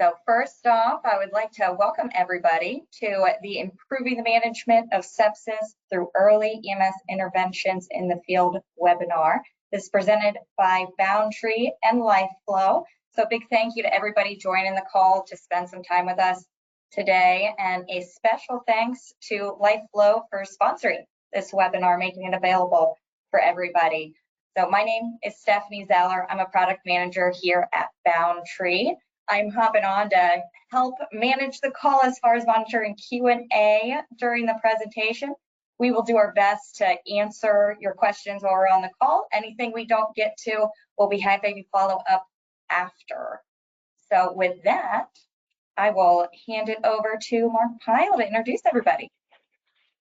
So first off, I would like to welcome everybody to the Improving the Management of Sepsis Through Early EMS Interventions in the Field webinar. This is presented by Boundtree and LifeFlow. So a big thank you to everybody joining the call to spend some time with us today, and a special thanks to LifeFlow for sponsoring this webinar, making it available for everybody. So my name is Stephanie Zeller. I'm a product manager here at Boundtree. I'm hopping on to help manage the call as far as monitoring Q&A during the presentation. We will do our best to answer your questions while we're on the call. Anything we don't get to, we'll be happy to follow up after. So with that, I will hand it over to Mark Piehl to introduce everybody.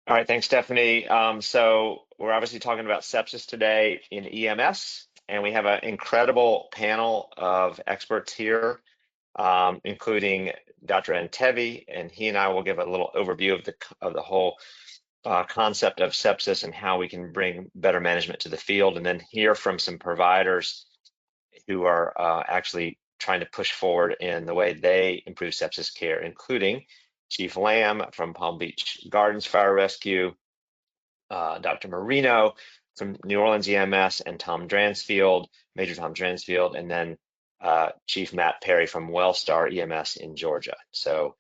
All right, thanks, Stephanie. So we're obviously talking about sepsis today in EMS, and we have an incredible panel of experts here, including Dr. Antevy, and he and I will give a little overview of the whole concept of sepsis and how we can bring better management to the field, and then hear from some providers who are actually trying to push forward in the way they improve sepsis care, including Chief Lamb from Palm Beach Gardens Fire Rescue, Dr. Marino from New Orleans EMS, and Major Tom Dransfield, and then Chief Matt Perry from Wellstar EMS in Georgia. So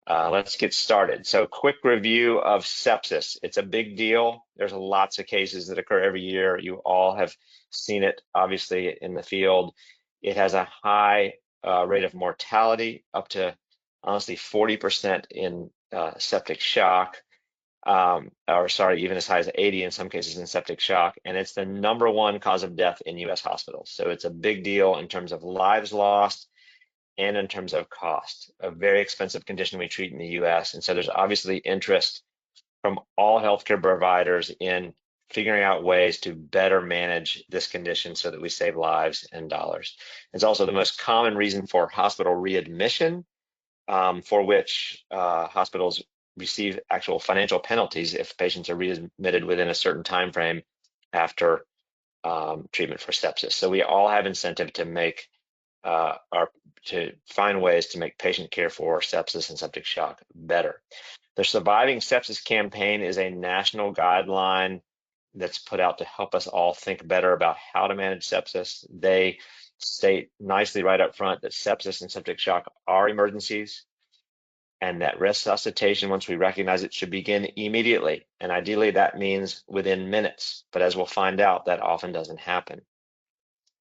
let's get started. So quick review of sepsis. It's a big deal. There's lots of cases that occur every year. You all have seen it, obviously, in the field. It has a high rate of mortality, up to honestly 40% in septic shock, or sorry, even as high as 80 in some cases in septic shock. And it's the #1 cause of death in US hospitals. So it's a big deal in terms of lives lost and in terms of cost. A very expensive condition we treat in the US. And so there's obviously interest from all healthcare providers in figuring out ways to better manage this condition so that we save lives and dollars. It's also the most common reason for hospital readmission, for which hospitals receive actual financial penalties if patients are readmitted within a certain time frame after treatment for sepsis. So we all have incentive to make to find ways to make patient care for sepsis and septic shock better. The Surviving Sepsis campaign is a national guideline that's put out to help us all think better about how to manage sepsis. They state nicely right up front that sepsis and septic shock are emergencies, and that resuscitation, once we recognize it, should begin immediately. And ideally, that means within minutes. But as we'll find out, that often doesn't happen.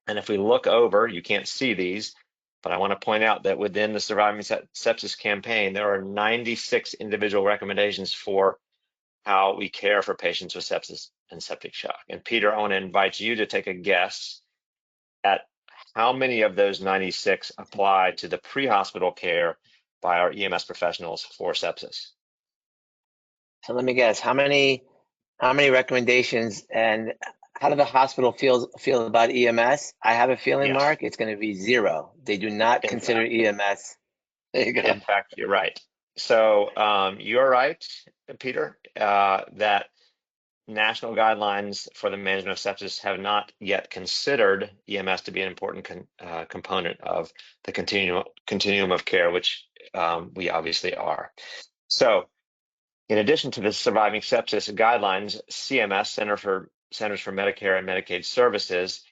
And if we look over, you can't see these, but I want to point out that within the Surviving Sepsis campaign, there are 96 individual recommendations for how we care for patients with sepsis and septic shock. And Peter, I want to invite you to take a guess at how many of those 96 apply to the pre-hospital care by our EMS professionals for sepsis. So let me guess, how many recommendations, and how do the hospital feel about EMS? I have a feeling, yes, Mark, it's going to be 0. They do not consider EMS. There you go. In fact, you're right. So you're right, Peter, that national guidelines for the management of sepsis have not yet considered EMS to be an important component of the continuum of care, which we obviously are. So in addition to the Surviving Sepsis guidelines, CMS, Centers for Medicare and Medicaid Services,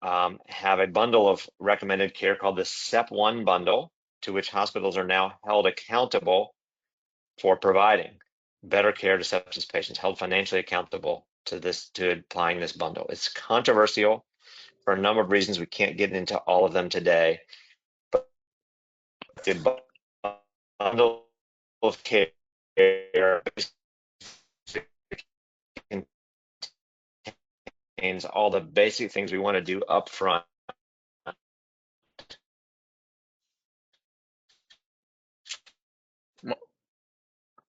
have a bundle of recommended care called the SEP1 bundle, to which hospitals are now held accountable for providing better care to sepsis patients, held financially accountable to applying this bundle. It's controversial for a number of reasons. We can't get into all of them today, but the bundle of care contains all the basic things we want to do up front.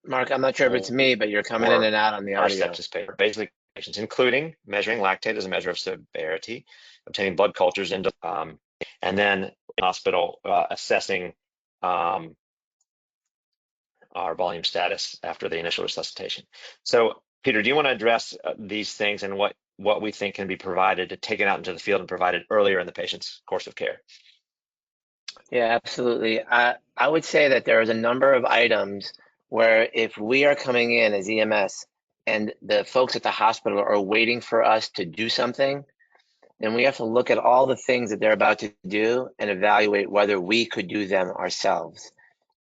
Mark, I'm not sure if it's me, but you're coming in and out on the audio. Sepsis basic patients, including measuring lactate as a measure of severity, obtaining blood cultures, and then hospital assessing our volume status after the initial resuscitation. So, Peter, do you want to address these things and what we think can be provided, taken out into the field and provided earlier in the patient's course of care? Yeah, absolutely. I would say that there is a number of items where if we are coming in as EMS and the folks at the hospital are waiting for us to do something, then we have to look at all the things that they're about to do and evaluate whether we could do them ourselves.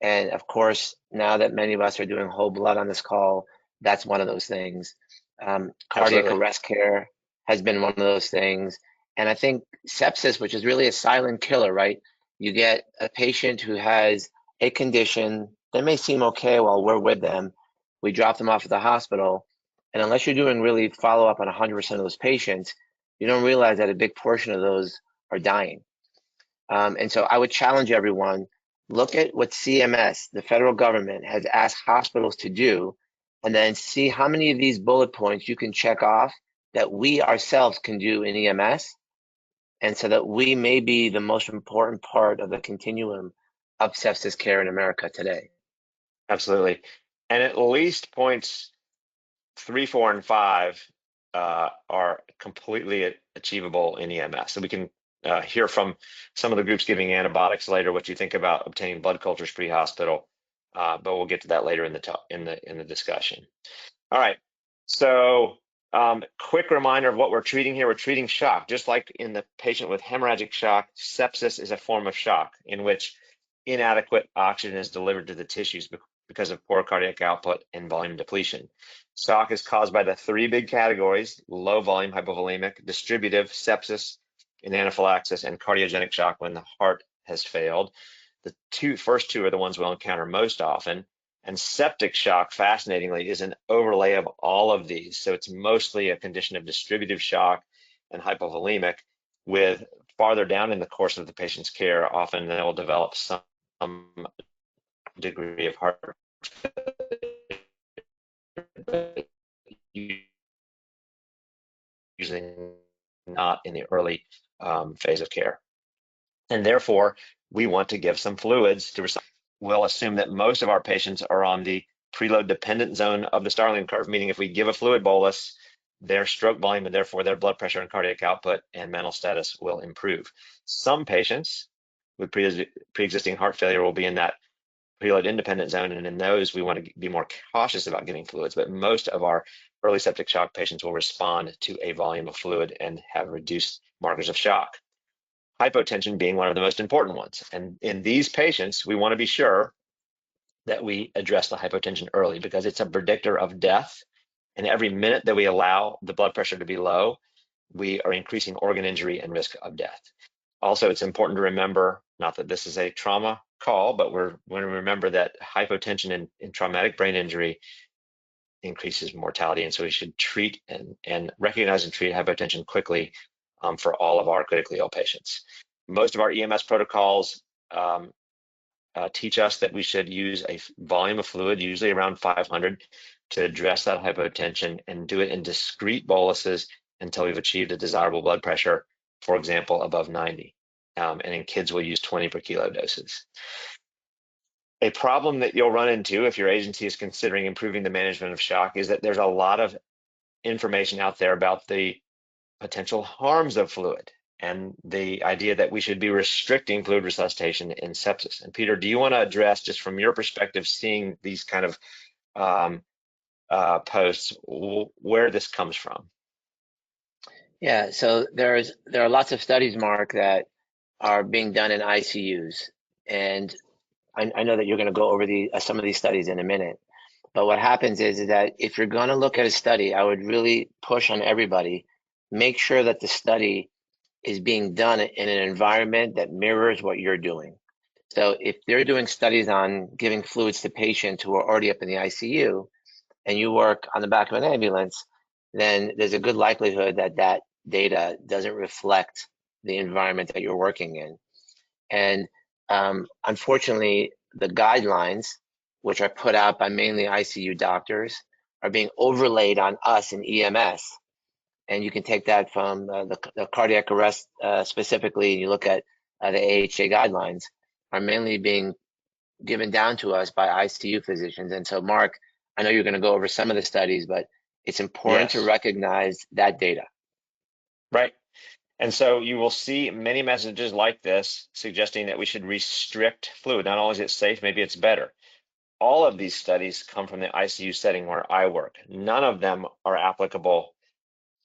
And of course, now that many of us are doing whole blood on this call, that's one of those things. Cardiac Absolutely. arrest care has been one of those things. And I think sepsis, which is really a silent killer, right? You get a patient who has a condition, they may seem okay while we're with them. We drop them off at the hospital. And unless you're doing really follow up on 100% of those patients, you don't realize that a big portion of those are dying. And so I would challenge everyone, look at what CMS, the federal government, has asked hospitals to do, and then see how many of these bullet points you can check off that we ourselves can do in EMS, and so that we may be the most important part of the continuum of sepsis care in America today. Absolutely. And at least points 3, 4, and 5 are completely achievable in EMS. So we can hear from some of the groups giving antibiotics later what you think about obtaining blood cultures pre-hospital, but we'll get to that later in the discussion. All right. So quick reminder of what we're treating here. We're treating shock, just like in the patient with hemorrhagic shock. Sepsis is a form of shock in which inadequate oxygen is delivered to the tissues because of poor cardiac output and volume depletion. Shock is caused by the 3 big categories: low volume hypovolemic, distributive sepsis and anaphylaxis, and cardiogenic shock when the heart has failed. The first two are the ones we'll encounter most often. And septic shock, fascinatingly, is an overlay of all of these. So it's mostly a condition of distributive shock and hypovolemic, with farther down in the course of the patient's care, often they will develop some degree of heart failure, usually not in the early phase of care. And therefore, we want to give some fluids to resuscitate. We'll assume that most of our patients are on the preload dependent zone of the Starling curve, meaning if we give a fluid bolus, their stroke volume and therefore their blood pressure and cardiac output and mental status will improve. Some patients with pre-existing heart failure will be in that preload independent zone, and in those we want to be more cautious about giving fluids, but most of our early septic shock patients will respond to a volume of fluid and have reduced markers of shock. Hypotension being one of the most important ones. And in these patients, we want to be sure that we address the hypotension early because it's a predictor of death. And every minute that we allow the blood pressure to be low, we are increasing organ injury and risk of death. Also, it's important to remember, not that this is a trauma call, but we're going to remember that hypotension and traumatic brain injury increases mortality. And so we should treat and recognize and treat hypotension quickly for all of our critically ill patients. Most of our EMS protocols teach us that we should use a volume of fluid, usually around 500, to address that hypotension and do it in discrete boluses until we've achieved a desirable blood pressure, for example, above 90. And in kids, we'll use 20 per kilo doses. A problem that you'll run into if your agency is considering improving the management of shock is that there's a lot of information out there about the potential harms of fluid and the idea that we should be restricting fluid resuscitation in sepsis. And Peter, do you want to address, just from your perspective, seeing these kind of posts, where this comes from? Yeah, so there are lots of studies, Mark, that are being done in ICUs, and I know that you're going to go over some of these studies in a minute. But what happens is that if you're going to look at a study, I would really push on everybody, make sure that the study is being done in an environment that mirrors what you're doing. So if they're doing studies on giving fluids to patients who are already up in the ICU and you work on the back of an ambulance, then there's a good likelihood that that data doesn't reflect the environment that you're working in. And unfortunately, the guidelines, which are put out by mainly ICU doctors, are being overlaid on us in EMS. And you can take that from the cardiac arrest specifically, and you look at the AHA guidelines, are mainly being given down to us by ICU physicians. And so, Mark, I know you're going to go over some of the studies, but it's important to recognize that data. Right. And so you will see many messages like this suggesting that we should restrict fluid. Not only is it safe, maybe it's better. All of these studies come from the ICU setting where I work. None of them are applicable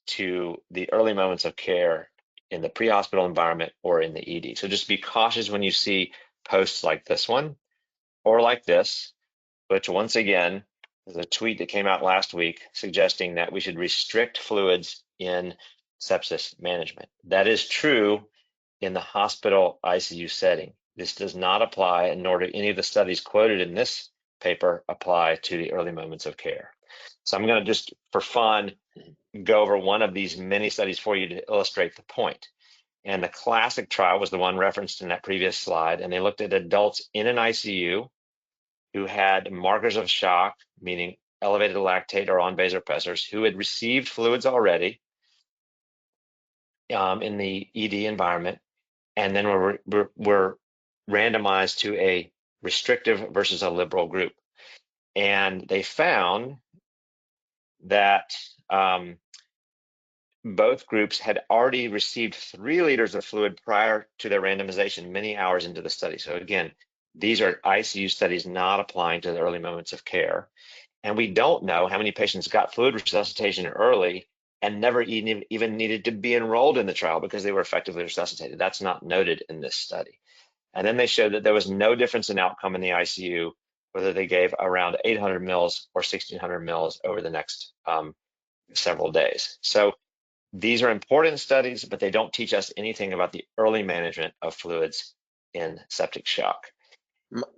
to the early moments of care in the pre-hospital environment or in the ED. So just be cautious when you see posts like this one or like this, which once again is a tweet that came out last week suggesting that we should restrict fluids in sepsis management. That is true in the hospital ICU setting. This does not apply, and nor do any of the studies quoted in this paper apply to the early moments of care. So I'm going to just, for fun, go over one of these many studies for you to illustrate the point. And the classic trial was the one referenced in that previous slide, and they looked at adults in an ICU who had markers of shock, meaning elevated lactate or on vasopressors, who had received fluids already in the ED environment, and then were randomized to a restrictive versus a liberal group. And they found that both groups had already received 3 liters of fluid prior to their randomization, many hours into the study. So again, these are ICU studies not applying to the early moments of care. And we don't know how many patients got fluid resuscitation early and never even needed to be enrolled in the trial because they were effectively resuscitated. That's not noted in this study. And then they showed that there was no difference in outcome in the ICU, whether they gave around 800 mils or 1600 mils over the next several days. So these are important studies, but they don't teach us anything about the early management of fluids in septic shock.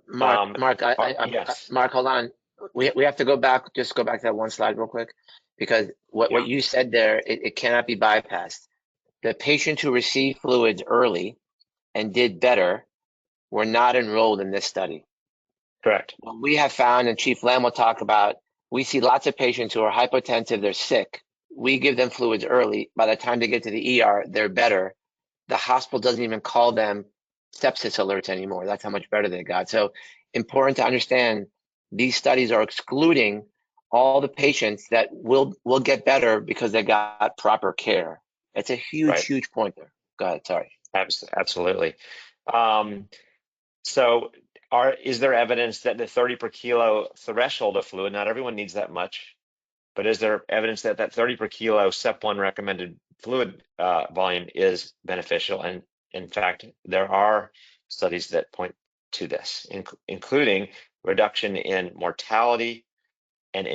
Mark, Yes. Mark, hold on. We have to go back, just go back to that one slide real quick, because what you said there, it cannot be bypassed. The patients who received fluids early and did better were not enrolled in this study. Correct. What we have found, and Chief Lamb will talk about, we see lots of patients who are hypotensive, they're sick. We give them fluids early. By the time they get to the ER, they're better. The hospital doesn't even call them sepsis alerts anymore. That's how much better they got. So important to understand, these studies are excluding all the patients that will get better because they got proper care. It's a huge, huge point there. Go ahead, sorry. Absolutely. So is there evidence that the 30 per kilo threshold of fluid, not everyone needs that much, but is there evidence that that 30 per kilo SEP1 recommended fluid volume is beneficial? And in fact, there are studies that point to this, including reduction in mortality and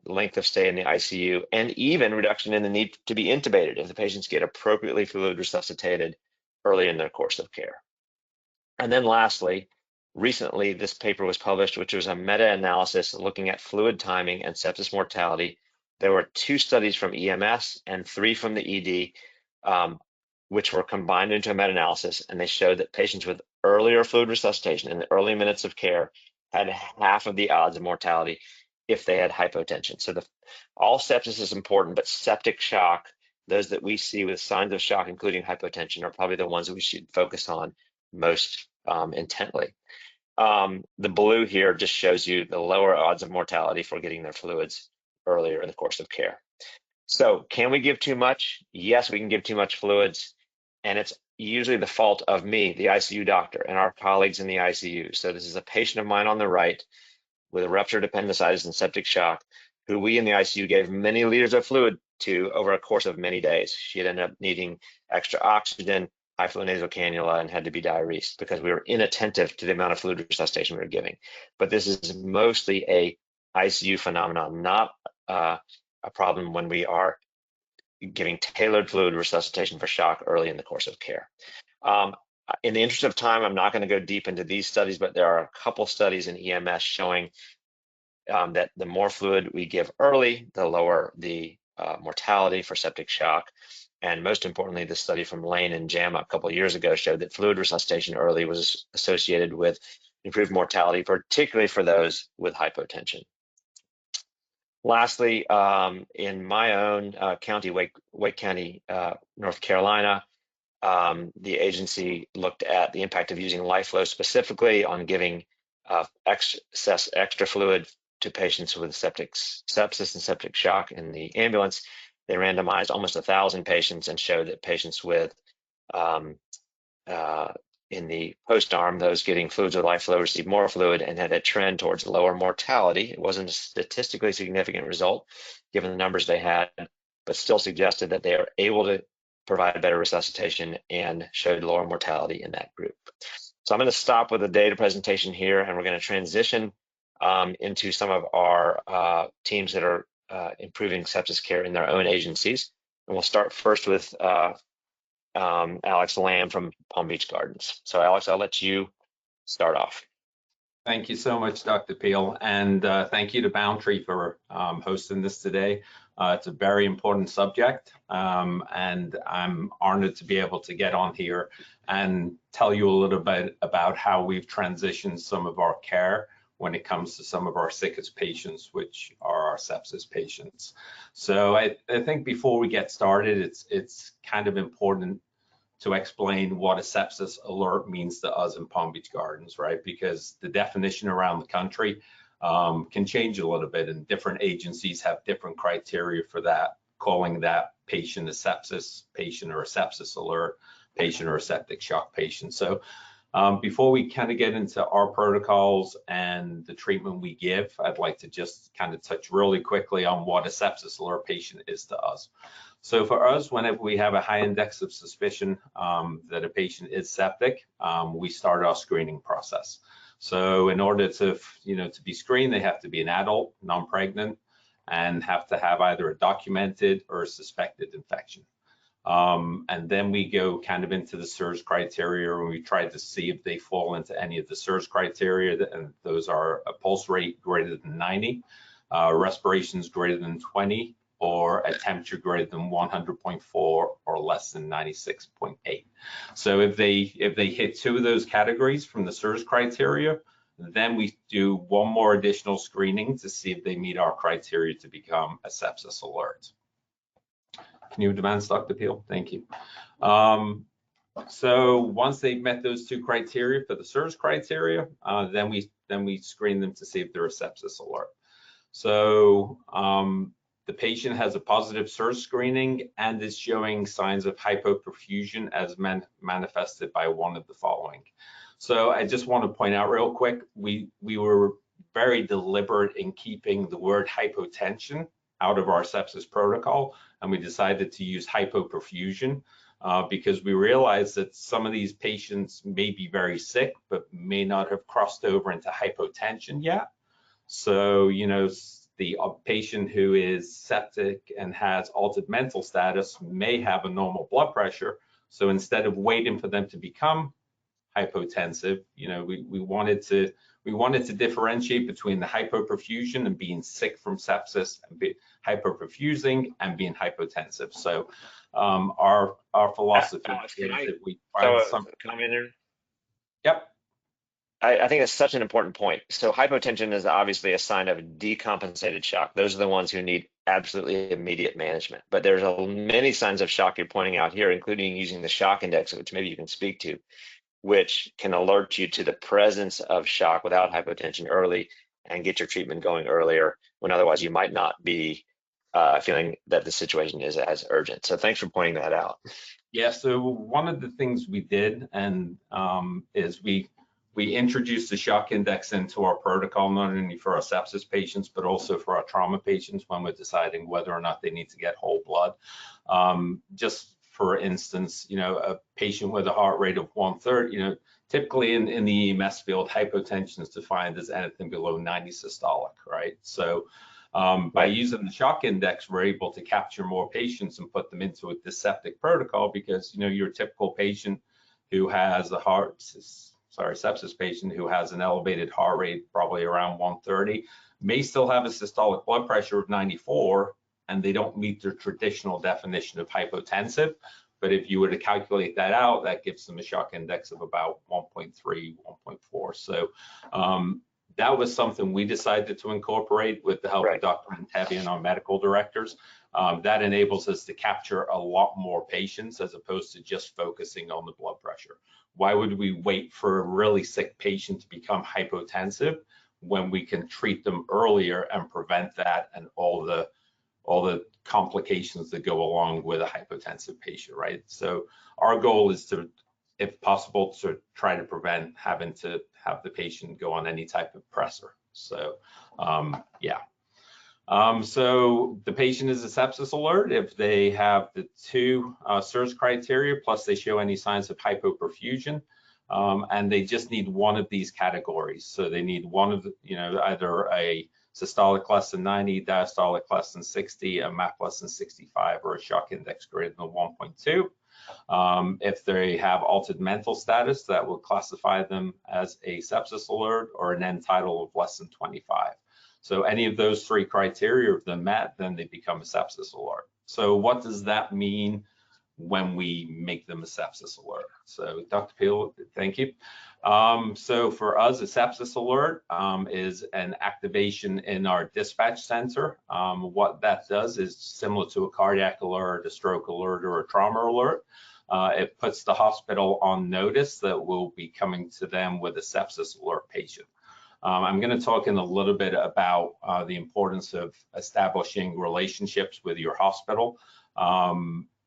length of stay in the ICU, and even reduction in the need to be intubated if the patients get appropriately fluid resuscitated early in their course of care. And then lastly, recently this paper was published, which was a meta-analysis looking at fluid timing and sepsis mortality. There were 2 studies from EMS and 3 from the ED, which were combined into a meta-analysis, and they showed that patients with earlier fluid resuscitation in the early minutes of care had half of the odds of mortality if they had hypotension. So all sepsis is important, but septic shock, those that we see with signs of shock, including hypotension, are probably the ones that we should focus on most intently. The blue here just shows you the lower odds of mortality for getting their fluids earlier in the course of care. So can we give too much? Yes, we can give too much fluids, and it's usually the fault of me, the ICU doctor, and our colleagues in the ICU. So this is a patient of mine on the right with a ruptured appendicitis and septic shock, who we in the ICU gave many liters of fluid to over a course of many days. She had ended up needing extra oxygen, high flow nasal cannula, and had to be diuresed because we were inattentive to the amount of fluid resuscitation we were giving. But this is mostly a ICU phenomenon, not a problem when we are giving tailored fluid resuscitation for shock early in the course of care. In the interest of time, I'm not going to go deep into these studies, but there are a couple studies in EMS showing that the more fluid we give early, the lower the mortality for septic shock. And most importantly, the study from Lane and JAMA a couple of years ago showed that fluid resuscitation early was associated with improved mortality, particularly for those with hypotension. Lastly, in my own county, Wake County, North Carolina, the agency looked at the impact of using LifeFlow specifically on giving extra fluid to patients with sepsis and septic shock in the ambulance. They randomized almost 1,000 patients and showed that patients with in the post arm, those getting fluids with LifeFlow received more fluid and had a trend towards lower mortality. It wasn't a statistically significant result given the numbers they had, but still suggested that they are able to provide better resuscitation and showed lower mortality in that group. So I'm going to stop with the data presentation here, and we're going to transition into some of our teams that are improving sepsis care in their own agencies. And we'll start first with Alex Lamb from Palm Beach Gardens. So Alex, I'll let you start off. Thank you so much, Dr. Piehl, and thank you to Boundtree for hosting this today. It's a very important subject, and I'm honored to be able to get on here and tell you a little bit about how we've transitioned some of our care when it comes to some of our sickest patients, which are our sepsis patients. So I think before we get started, it's kind of important to explain what a sepsis alert means to us in Palm Beach Gardens, right? Because the definition around the country can change a little bit, and different agencies have different criteria for that, calling that patient a sepsis patient or a sepsis alert patient or a septic shock patient. So before we kind of get into our protocols and the treatment we give, I'd like to just kind of touch really quickly on what a sepsis alert patient is to us. So for us, whenever we have a high index of suspicion that a patient is septic, we start our screening process. So in order to be screened, they have to be an adult, non-pregnant, and have to have either a documented or a suspected infection. And then we go kind of into the SIRS criteria, and we try to see if they fall into any of the SIRS criteria, and those are a pulse rate greater than 90, respirations greater than 20, or a temperature greater than 100.4 or less than 96.8. So if they hit two of those categories from the SIRS criteria, then we do one more additional screening to see if they meet our criteria to become a sepsis alert. Can you advance, Dr. Piehl? Thank you. So once they've met those two criteria for the SIRS criteria, then we screen them to see if they're a sepsis alert. So the patient has a positive SIRS screening and is showing signs of hypoperfusion as manifested by one of the following. So I just want to point out real quick, we were very deliberate in keeping the word hypotension out of our sepsis protocol, and we decided to use hypoperfusion because we realized that some of these patients may be very sick, but may not have crossed over into hypotension yet. So, the patient who is septic and has altered mental status may have a normal blood pressure. So instead of waiting for them to become hypotensive, we wanted to differentiate between the hypoperfusion and being sick from sepsis, and hypoperfusing and being hypotensive. So our philosophy is that we find some. Can I in? Yep. I think that's such an important point. So hypotension is obviously a sign of decompensated shock. Those are the ones who need absolutely immediate management. But there's many signs of shock you're pointing out here, including using the shock index, which maybe you can speak to, which can alert you to the presence of shock without hypotension early and get your treatment going earlier when otherwise you might not be feeling that the situation is as urgent. So thanks for pointing that out. Yeah, so one of the things we did is we introduced the shock index into our protocol, not only for our sepsis patients, but also for our trauma patients when we're deciding whether or not they need to get whole blood. Just for instance, a patient with a heart rate of 130, typically in the EMS field, hypotension is defined as anything below 90 systolic, right? So by using the shock index, we're able to capture more patients and put them into a dyspeptic protocol because, your typical patient who has a sepsis patient who has an elevated heart rate, probably around 130, may still have a systolic blood pressure of 94, and they don't meet their traditional definition of hypotensive. But if you were to calculate that out, that gives them a shock index of about 1.3, 1.4. So that was something we decided to incorporate with the help of Dr. Antevy and our medical directors. That enables us to capture a lot more patients as opposed to just focusing on the blood pressure. Why would we wait for a really sick patient to become hypotensive when we can treat them earlier and prevent that and all the complications that go along with a hypotensive patient, right? So our goal is to, if possible, to try to prevent having to have the patient go on any type of pressor. So yeah. So the patient is a sepsis alert if they have the 2 SIRS criteria, plus they show any signs of hypoperfusion, and they just need one of these categories. So they need one of the, either a systolic less than 90, diastolic less than 60, a MAP less than 65, or a shock index greater than 1.2. If they have altered mental status, that will classify them as a sepsis alert, or an end title of less than 25. So any of those 3 criteria, if they're met, then they become a sepsis alert. So what does that mean when we make them a sepsis alert? So Dr. Piehl, thank you. So for us, a sepsis alert is an activation in our dispatch center. What that does is similar to a cardiac alert, a stroke alert, or a trauma alert. It puts the hospital on notice that we'll be coming to them with a sepsis alert patient. I'm going to talk in a little bit about the importance of establishing relationships with your hospital.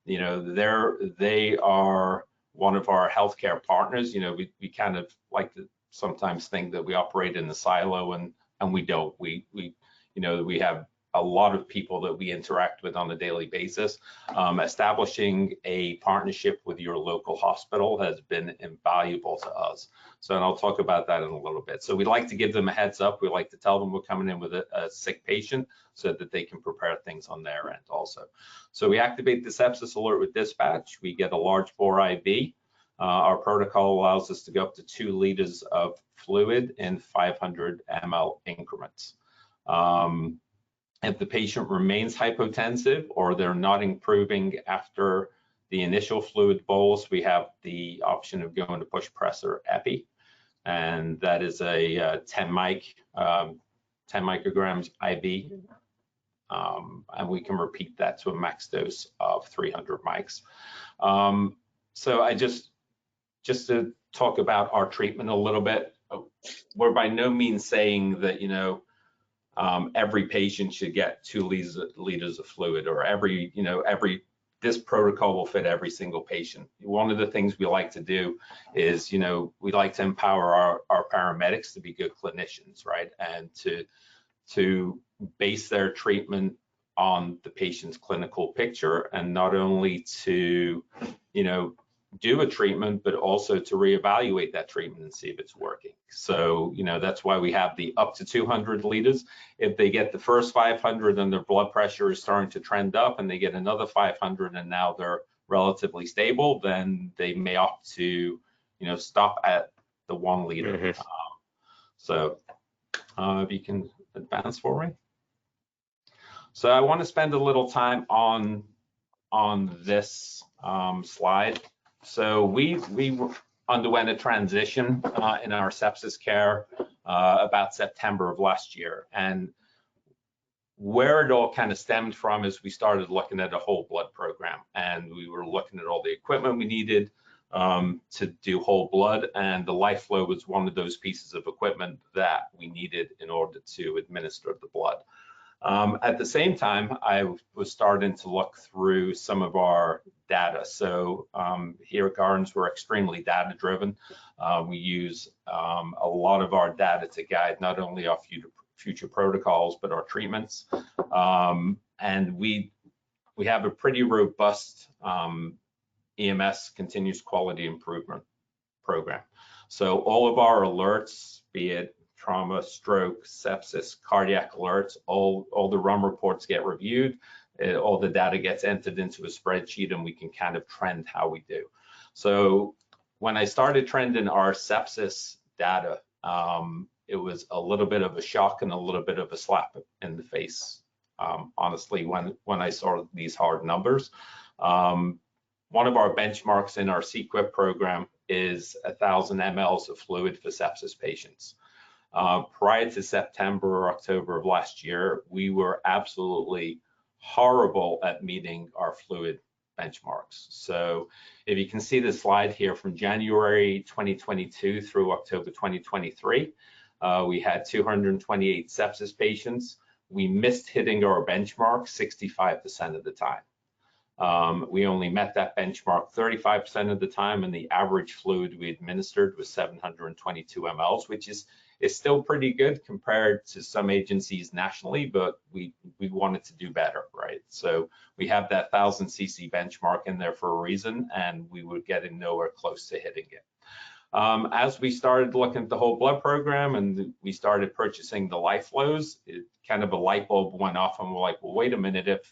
They are one of our healthcare partners. We kind of like to sometimes think that we operate in a silo, and we don't. We have a lot of people that we interact with on a daily basis. Establishing a partnership with your local hospital has been invaluable to us. So, and I'll talk about that in a little bit. So we like to give them a heads up. We like to tell them we're coming in with a sick patient so that they can prepare things on their end also. So we activate the sepsis alert with dispatch. We get a large bore IV. Our protocol allows us to go up to 2 liters of fluid in 500 ml increments. If the patient remains hypotensive or they're not improving after the initial fluid bolus, we have the option of going to push pressor epi, and that is a 10 micrograms IV, and we can repeat that to a max dose of 300 mics. So I just to talk about our treatment a little bit, we're by no means saying that every patient should get 2 liters of fluid, or this protocol will fit every single patient. One of the things we like to do is, we like to empower our paramedics to be good clinicians, right? And to base their treatment on the patient's clinical picture, and not only to, do a treatment, but also to reevaluate that treatment and see if it's working. So, that's why we have the up to 200 liters. If they get the first 500 and their blood pressure is starting to trend up, and they get another 500 and now they're relatively stable, then they may opt to, stop at the 1 liter. Mm-hmm. So if you can advance for me. So I want to spend a little time on this slide. So we underwent a transition in our sepsis care about September of last year, and where it all kind of stemmed from is we started looking at a whole blood program, and we were looking at all the equipment we needed to do whole blood, and the LifeFlow was one of those pieces of equipment that we needed in order to administer the blood. At the same time, I was starting to look through some of our data. So here at Gardens, we're extremely data driven. We use a lot of our data to guide not only our future protocols, but our treatments. And we have a pretty robust EMS continuous quality improvement program. So all of our alerts, be it trauma, stroke, sepsis, cardiac alerts, all the run reports get reviewed, all the data gets entered into a spreadsheet, and we can kind of trend how we do. So when I started trending our sepsis data, it was a little bit of a shock and a little bit of a slap in the face, honestly, when I saw these hard numbers. One of our benchmarks in our CQIP program is 1,000 mLs of fluid for sepsis patients. Prior to September or October of last year, we were absolutely horrible at meeting our fluid benchmarks. So if you can see the slide here from January 2022 through October 2023, we had 228 sepsis patients. we missed hitting our benchmark 65% of the time. We only met that benchmark 35% of the time, and the average fluid we administered was 722 mLs, which is still pretty good compared to some agencies nationally, but we wanted to do better, right? So we have that 1,000 cc benchmark in there for a reason, and we were getting nowhere close to hitting it. As we started looking at the whole blood program and we started purchasing the LifeFlows, it kind of a light bulb went off, and we're like, well, wait a minute,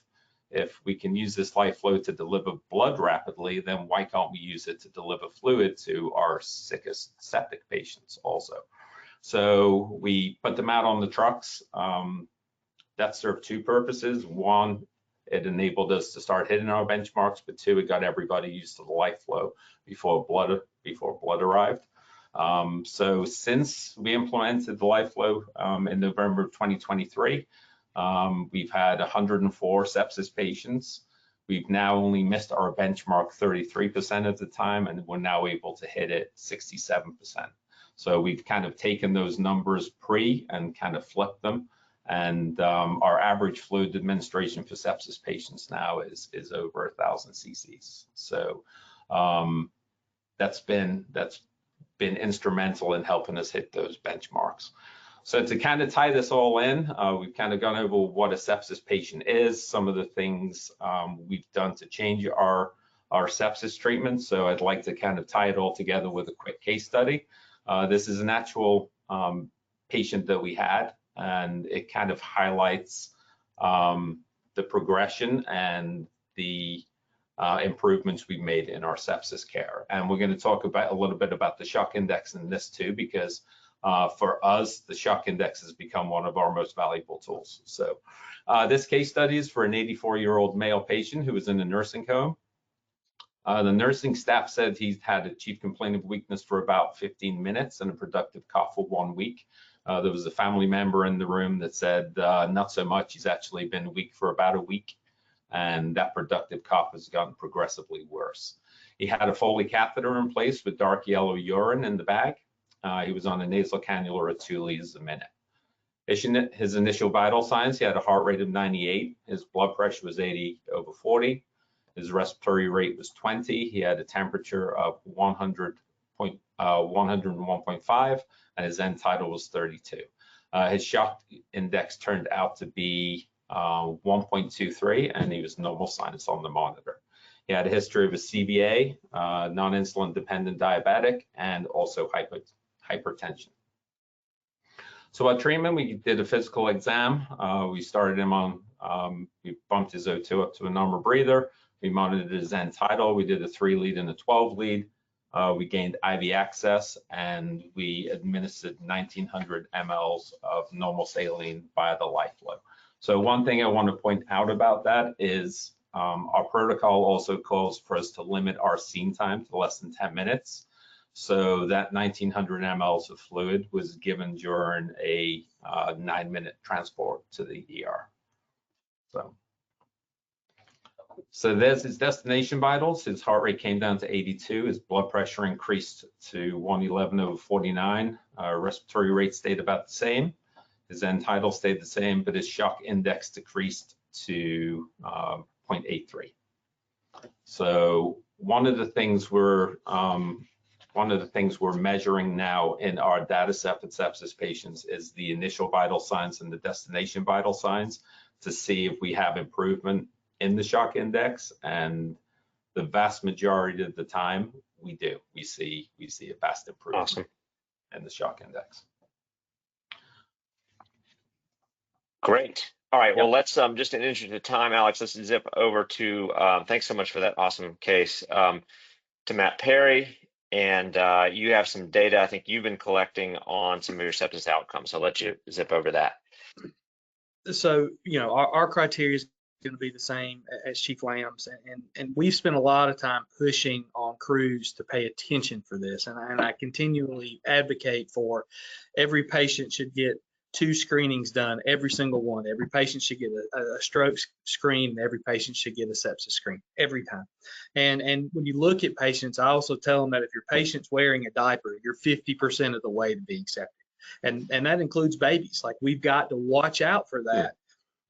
if we can use this LifeFlow to deliver blood rapidly, then why can't we use it to deliver fluid to our sickest septic patients also? So we put them out on the trucks. That served two purposes. One, it enabled us to start hitting our benchmarks, but two, it got everybody used to the LifeFlow before blood arrived. So since we implemented the LifeFlow in November of 2023, we've had 104 sepsis patients. We've now only missed our benchmark 33% of the time, and we're now able to hit it 67%. So we've kind of taken those numbers pre and kind of flipped them. And our average fluid administration for sepsis patients now is over 1,000 cc's. So that's been instrumental in helping us hit those benchmarks. So to kind of tie this all in, we've kind of gone over what a sepsis patient is, some of the things we've done to change our sepsis treatment. So I'd like to kind of tie it all together with a quick case study. This is an actual patient that we had, and it kind of highlights the progression and the improvements we've made in our sepsis care. And we're going to talk about a little bit about the shock index in this too, because for us, the shock index has become one of our most valuable tools. So this case study is for an 84-year-old male patient who was in a nursing home. The nursing staff said he's had a chief complaint of weakness for about 15 minutes and a productive cough for 1 week. There was a family member in the room that said not so much. He's actually been weak for about a week, and that productive cough has gotten progressively worse. He had a Foley catheter in place with dark yellow urine in the bag. He was on a nasal cannula at 2 liters a minute. His initial vital signs, he had a heart rate of 98. His blood pressure was 80/40. His respiratory rate was 20. He had a temperature of 101.5, and his end tidal was 32. His shock index turned out to be 1.23, and he was normal sinus on the monitor. He had a history of a CVA, non-insulin dependent diabetic, and also hypertension. So our treatment, we did a physical exam. We started him on, we bumped his O2 up to a normal breather. We monitored his end tidal. We did a 3-lead and a 12-lead. We gained IV access, and we administered 1,900 mLs of normal saline via the LifeFlow. So one thing I want to point out about that is our protocol also calls for us to limit our scene time to less than 10 minutes. So that 1,900 mLs of fluid was given during a 9-minute transport to the ER. So there's his destination vitals. His heart rate came down to 82. His blood pressure increased to 111/49. Respiratory rate stayed about the same. His end tidal stayed the same, but his shock index decreased to 0.83. So one of the things we're measuring now in our data set for sepsis patients is the initial vital signs and the destination vital signs to see if we have improvement in the shock index, and the vast majority of the time we do. We see a vast improvement in the shock index. Great. All right. Well, let's just in the interest of time, Alex, let's zip over to thanks so much for that awesome case, to Matt Perry. And you have some data I think you've been collecting on some of your sepsis outcomes. So I'll let you zip over that. So, you know, our criteria is going to be the same as Chief Lamb's, and we've spent a lot of time pushing on crews to pay attention for this, and I continually advocate for every patient should get 2 screenings done, every single one. Every patient should get a stroke screen, and every patient should get a sepsis screen every time. And when you look at patients, I also tell them that if your patient's wearing a diaper, you're 50% of the way to being septic. And that includes babies. Like, we've got to watch out for that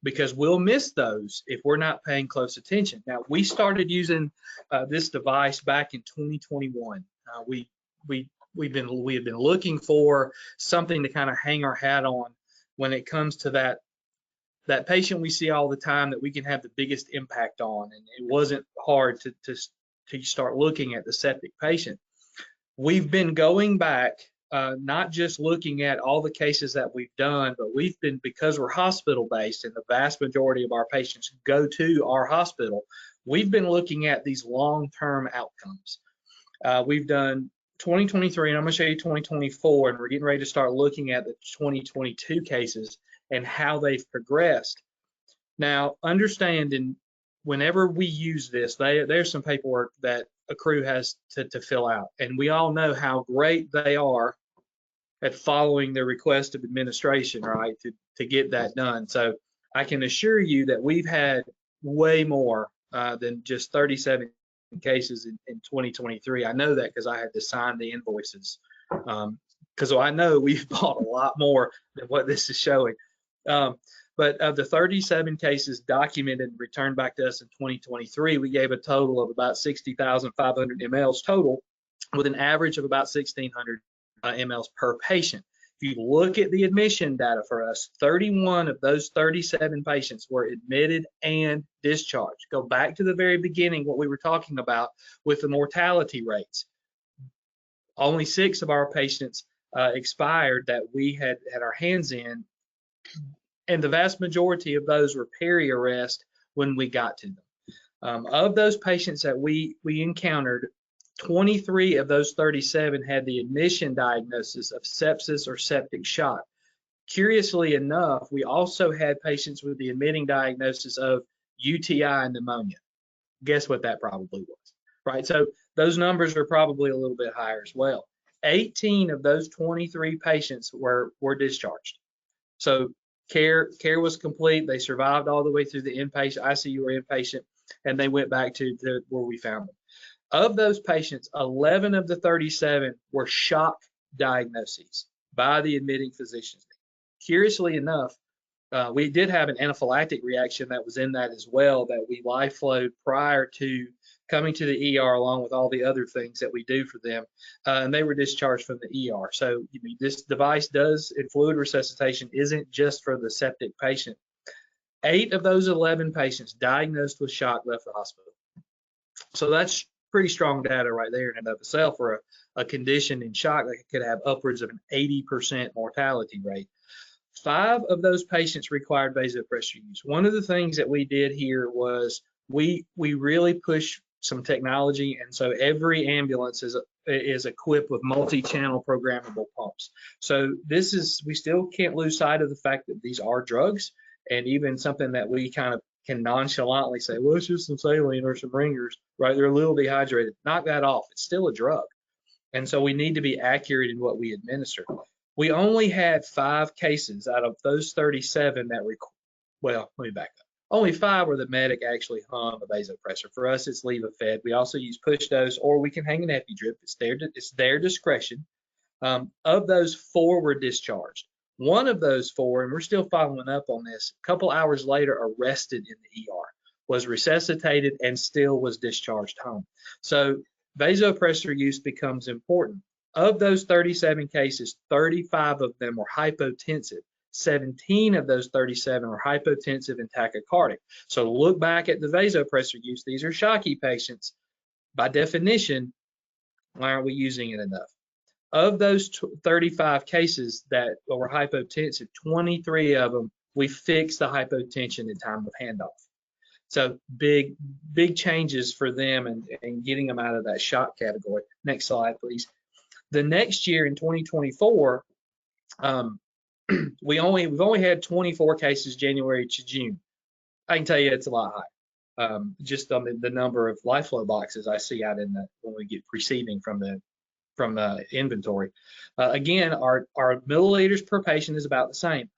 because we'll miss those if we're not paying close attention. Now, we started using this device back in 2021. We have been looking for something to kind of hang our hat on when it comes to that patient we see all the time that we can have the biggest impact on. And it wasn't hard to start looking at the septic patient. We've been going back, not just looking at all the cases that we've done, but we've been, because we're hospital based and the vast majority of our patients go to our hospital, we've been looking at these long-term outcomes. We've done 2023, and I'm going to show you 2024, and we're getting ready to start looking at the 2022 cases and how they've progressed. Now, understanding whenever we use this, there's some paperwork that a crew has to fill out, and we all know how great they are at following the request of administration, right, to get that done. So I can assure you that we've had way more than just 37 cases in 2023. I know that because I had to sign the invoices, because I know we've bought a lot more than what this is showing. But of the 37 cases documented and returned back to us in 2023, we gave a total of about 60,500 mLs total, with an average of about 1,600 mLs per patient. If you look at the admission data for us, 31 of those 37 patients were admitted and discharged. Go back to the very beginning, what we were talking about with the mortality rates. Only 6 of our patients expired that we had our hands in, and the vast majority of those were peri-arrest when we got to them. Of those patients that we encountered, 23 of those 37 had the admission diagnosis of sepsis or septic shock. Curiously enough, we also had patients with the admitting diagnosis of UTI and pneumonia. Guess what that probably was, right? So those numbers are probably a little bit higher as well. 18 of those 23 patients were discharged. So care was complete. They survived all the way through the inpatient, ICU or inpatient, and they went back to where we found them. Of those patients, 11 of the 37 were shock diagnoses by the admitting physicians. Curiously enough, we did have an anaphylactic reaction that was in that as well, that we LifeFlowed prior to coming to the ER, along with all the other things that we do for them, and they were discharged from the ER. So this device does, in fluid resuscitation, isn't just for the septic patient. 8 of those 11 patients diagnosed with shock left the hospital. So that's pretty strong data right there in and of itself for a condition in shock that could have upwards of an 80% mortality rate. 5 of those patients required vasopressor use. One of the things that we did here was we really pushed some technology, and so every ambulance is equipped with multi-channel programmable pumps. So we still can't lose sight of the fact that these are drugs, and even something that we kind of can nonchalantly say, well, it's just some saline or some ringers, right? They're a little dehydrated. Knock that off. It's still a drug. And so we need to be accurate in what we administer. We only had 5 cases out of those 37 that well, let me back up. Only 5 where the medic actually hung a vasopressor. For us, it's leave-a-fed. We also use push dose, or we can hang an epi-drip. It's their discretion. Of those, 4 were discharged. One of those 4, and we're still following up on this, a couple hours later arrested in the ER, was resuscitated and still was discharged home. So vasopressor use becomes important. Of those 37 cases, 35 of them were hypotensive. 17 of those 37 were hypotensive and tachycardic. So look back at the vasopressor use. These are shocky patients. By definition, why aren't we using it enough? Of those 35 cases that were hypotensive, 23 of them, we fixed the hypotension in time of handoff. So big changes for them and getting them out of that shock category. Next slide, please. The next year in 2024, we've only had 24 cases January to June. I can tell you it's a lot higher. Just on the number of LifeFlow boxes I see out when we get receiving from the inventory. Again, our milliliters per patient is about the same.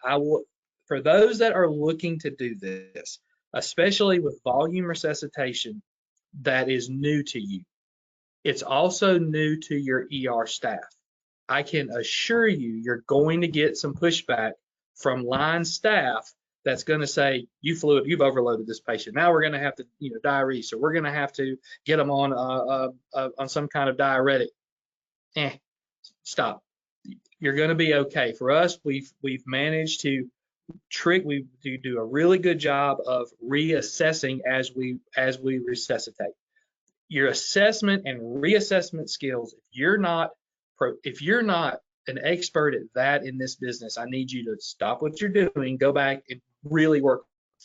For those that are looking to do this, especially with volume resuscitation, that is new to you. It's also new to your ER staff. I can assure you, you're going to get some pushback from line staff that's going to say you've overloaded this patient. Now we're going to have to, diurese, or we're going to have to get them on some kind of diuretic. Stop. You're going to be okay. For us, we've managed to we do a really good job of reassessing as we resuscitate. Your assessment and reassessment skills, if you're not an expert at that in this business, I need you to stop what you're doing, go back and really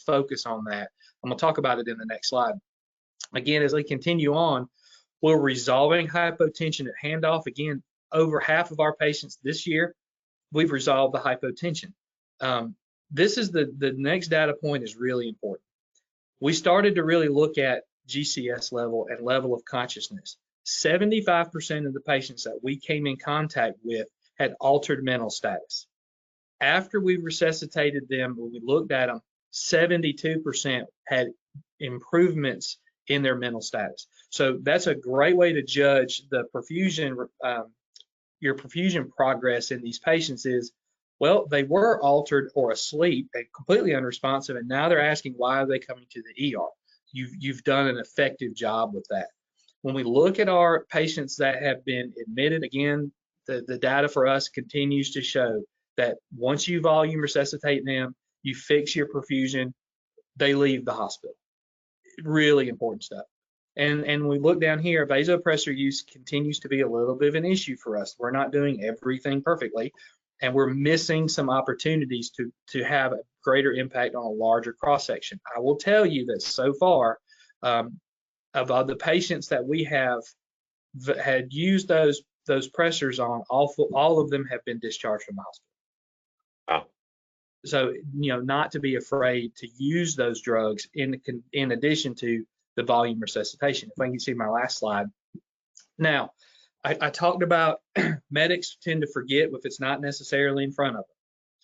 focus on that. I'm going to talk about it in the next slide. Again, as we continue on, we're resolving hypotension at handoff. Again, over half of our patients this year, we've resolved the hypotension. This is the next data point is really important. We started to really look at GCS level and level of consciousness. 75% of the patients that we came in contact with had altered mental status. After we resuscitated them, when we looked at them, 72% had improvements in their mental status. So that's a great way to judge the perfusion, your perfusion progress in these patients is, well, they were altered or asleep and completely unresponsive, and now they're asking, why are they coming to the ER? You've done an effective job with that. When we look at our patients that have been admitted, again, the data for us continues to show that once you volume resuscitate them, you fix your perfusion, they leave the hospital. Really important stuff. And we look down here, vasopressor use continues to be a little bit of an issue for us. We're not doing everything perfectly, and we're missing some opportunities to have a greater impact on a larger cross section. I will tell you that so far, of the patients that we have had used those pressors on, all of them have been discharged from the hospital. Wow. So, not to be afraid to use those drugs in addition to the volume resuscitation. If I can see my last slide. Now, I talked about medics tend to forget if it's not necessarily in front of them.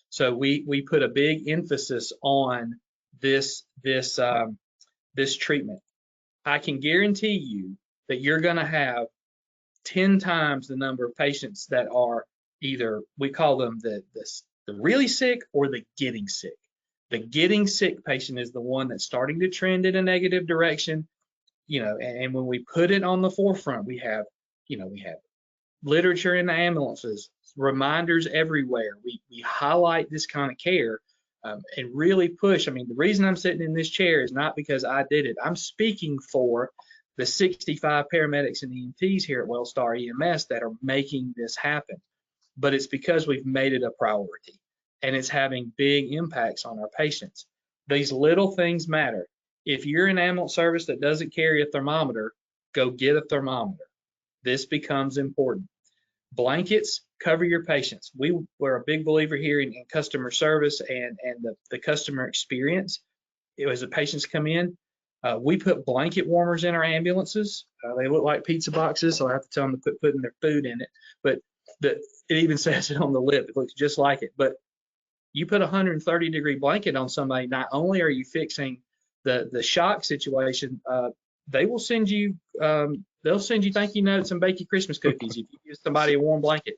So we put a big emphasis on this treatment. I can guarantee you that you're going to have 10 times the number of patients that are either, we call them the really sick or the getting sick. The getting sick patient is the one that's starting to trend in a negative direction, and when we put it on the forefront, we have literature in the ambulances, reminders everywhere. We highlight this kind of care and really push. I mean, the reason I'm sitting in this chair is not because I did it. I'm speaking for the 65 paramedics and EMTs here at Wellstar EMS that are making this happen. But it's because we've made it a priority, and it's having big impacts on our patients. These little things matter. If you're an ambulance service that doesn't carry a thermometer, go get a thermometer. This becomes important. Blankets, cover your patients. We're a big believer here in customer service and the customer experience. As the patients come in, we put blanket warmers in our ambulances. They look like pizza boxes, so I have to tell them to quit putting their food in it. But it even says it on the lip. It looks just like it. But you put a 130-degree blanket on somebody, not only are you fixing the shock situation, they will send you thank you notes and bake you Christmas cookies if you give somebody a warm blanket.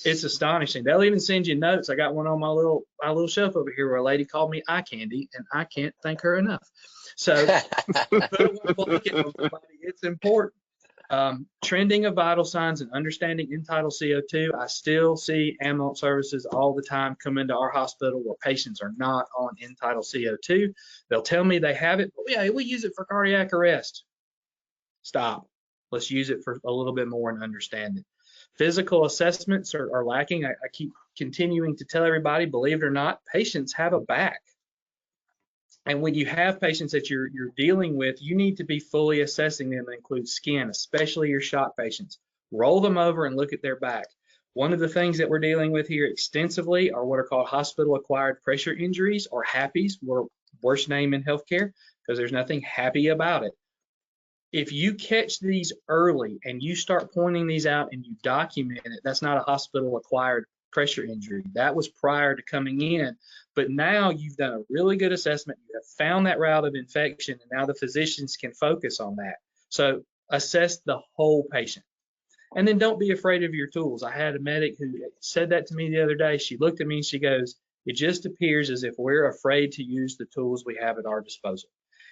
It's astonishing. They'll even send you notes. I got one on my little shelf over here where a lady called me eye candy, and I can't thank her enough. So put a warm blanket on somebody. It's important. Trending of vital signs and understanding end-tidal CO2. I still see ambulance services all the time come into our hospital where patients are not on end-tidal CO2. They'll tell me they have it, but yeah, we use it for cardiac arrest. Stop. Let's use it for a little bit more and understand it. Physical assessments are lacking. I keep continuing to tell everybody, believe it or not, patients have a back. And when you have patients that you're dealing with, you need to be fully assessing them. That includes skin, especially your shock patients. Roll them over and look at their back. One of the things that we're dealing with here extensively are what are called hospital-acquired pressure injuries, or HAPIs, worst name in healthcare, because there's nothing happy about it. If you catch these early and you start pointing these out and you document it, that's not a hospital-acquired pressure injury. That was prior to coming in, but now you've done a really good assessment. You have found that route of infection, and now the physicians can focus on that. So assess the whole patient. And then don't be afraid of your tools. I had a medic who said that to me the other day. She looked at me and she goes, It just appears as if we're afraid to use the tools we have at our disposal.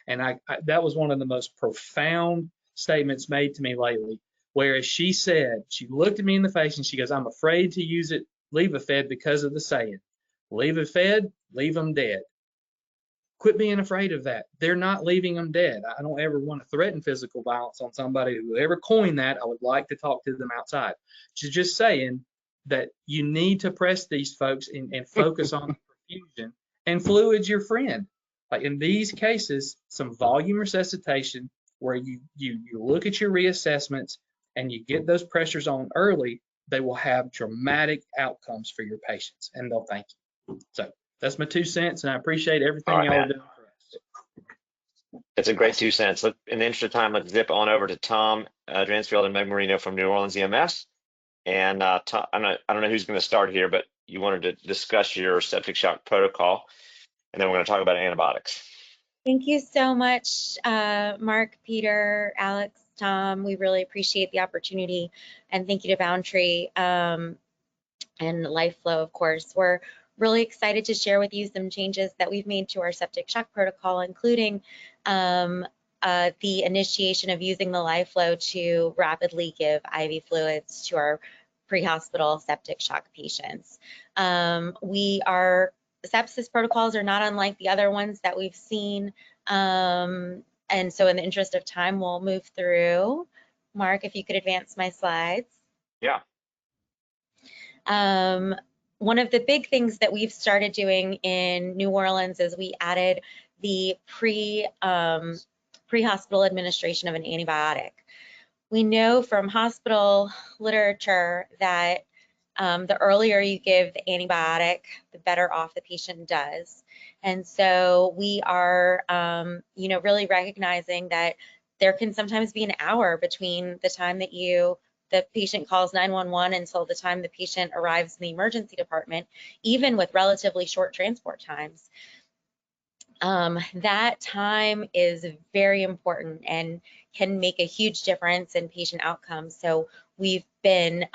And that was one of the most profound statements made to me lately, whereas she said, she looked at me in the face and she goes, I'm afraid to use it, leave-a-fed, because of the saying, leave it fed, leave them dead. Quit being afraid of that. They're not leaving them dead. I don't ever want to threaten physical violence on somebody who ever coined that. I would like to talk to them outside. She's just saying that you need to press these folks and focus on perfusion, and fluid's your friend. Like in these cases, some volume resuscitation where you look at your reassessments and you get those pressures on early, they will have dramatic outcomes for your patients, and they'll thank you. So that's my 2 cents, and I appreciate everything y'all are doing for us. It's a great 2 cents. In the interest of time, let's zip on over to Tom Dransfield and Meg Marino from New Orleans EMS. And Tom, I don't know who's going to start here, but you wanted to discuss your septic shock protocol, and then we're going to talk about antibiotics. Thank you so much, Mark, Peter, Alex, Tom. We really appreciate the opportunity, and thank you to Boundtree and LifeFlow, of course. We're really excited to share with you some changes that we've made to our septic shock protocol, including the initiation of using the LifeFlow to rapidly give IV fluids to our pre-hospital septic shock patients. Sepsis protocols are not unlike the other ones that we've seen. And so in the interest of time, we'll move through. Mark, if you could advance my slides. Yeah. One of the big things that we've started doing in New Orleans is we added the pre-hospital administration of an antibiotic. We know from hospital literature that the earlier you give the antibiotic, the better off the patient does. And so we are, really recognizing that there can sometimes be an hour between the time that the patient calls 911 until the time the patient arrives in the emergency department, even with relatively short transport times. That time is very important and can make a huge difference in patient outcomes. So we've been,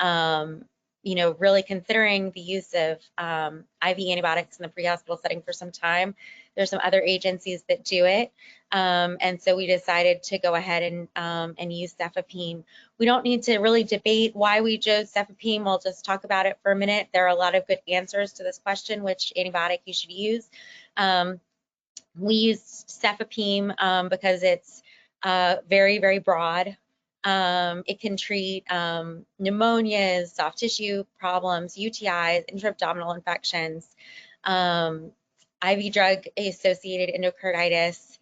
really considering the use of IV antibiotics in the pre-hospital setting for some time. There's some other agencies that do it. And so we decided to go ahead and use cefepime. We don't need to really debate why we chose cefepime. We'll just talk about it for a minute. There are a lot of good answers to this question, which antibiotic you should use. We used cefepime because it's very, very broad. It can treat pneumonias, soft tissue problems, UTIs, intra-abdominal infections, IV drug-associated endocarditis,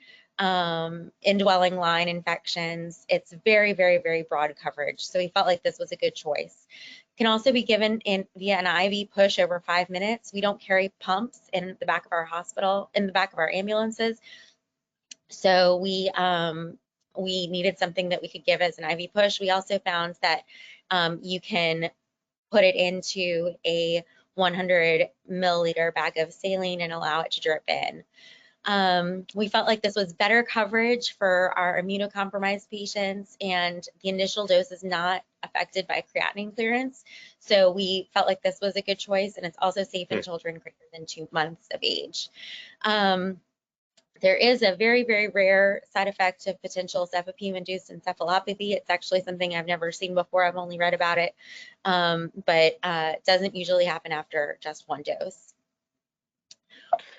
indwelling line infections. It's very, very, very broad coverage. So we felt like this was a good choice. Can also be given via an IV push over 5 minutes. We don't carry pumps in the back of our hospital, in the back of our ambulances. So we needed something that we could give as an IV push. We also found that you can put it into a 100 milliliter bag of saline and allow it to drip in. We felt like this was better coverage for our immunocompromised patients, and the initial dose is not affected by creatinine clearance. So we felt like this was a good choice, and it's also safe in children greater than 2 months of age. There is a very, very rare side effect of potential cefepime-induced encephalopathy. It's actually something I've never seen before. I've only read about it, but it doesn't usually happen after just 1 dose.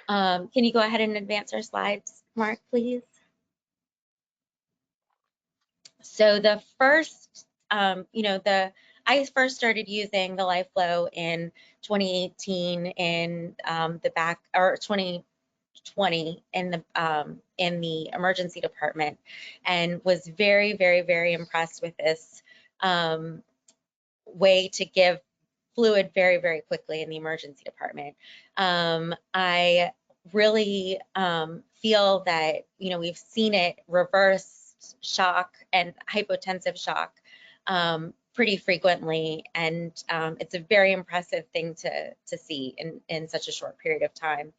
Can you go ahead and advance our slides, Mark, please? So the first, I first started using the LifeFlow in 2018 in 2020 in the emergency department, and was very, very, very impressed with this way to give fluid very, very quickly in the emergency department. I really feel that, we've seen it reverse shock and hypotensive shock pretty frequently, and it's a very impressive thing to see in such a short period of time.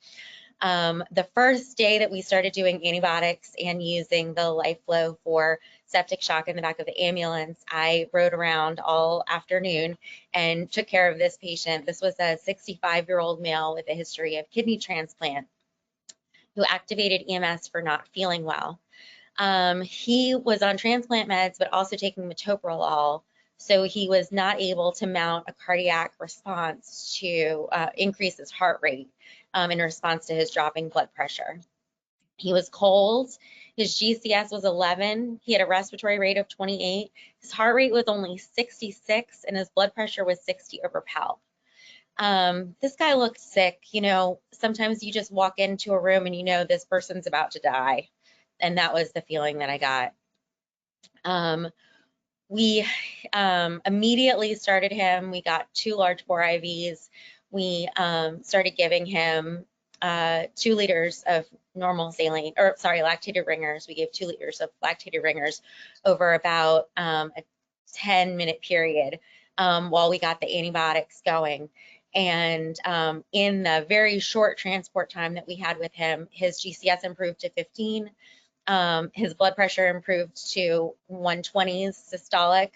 The first day that we started doing antibiotics and using the LifeFlow for septic shock in the back of the ambulance, I rode around all afternoon and took care of this patient. This was a 65-year-old male with a history of kidney transplant who activated EMS for not feeling well. He was on transplant meds, but also taking metoprolol. So he was not able to mount a cardiac response to increase his heart rate in response to his dropping blood pressure. He was cold. His GCS was 11. He had a respiratory rate of 28. His heart rate was only 66 and his blood pressure was 60 over palp. This guy looked sick. You know, sometimes you just walk into a room and you know this person's about to die. And that was the feeling that I got. We immediately started him. We got 2 large bore IVs. We started giving him 2 liters of normal saline, or sorry, lactated ringers. We gave 2 liters of lactated ringers over about a 10-minute period while we got the antibiotics going. And in the very short transport time that we had with him, his GCS improved to 15. His blood pressure improved to 120s systolic.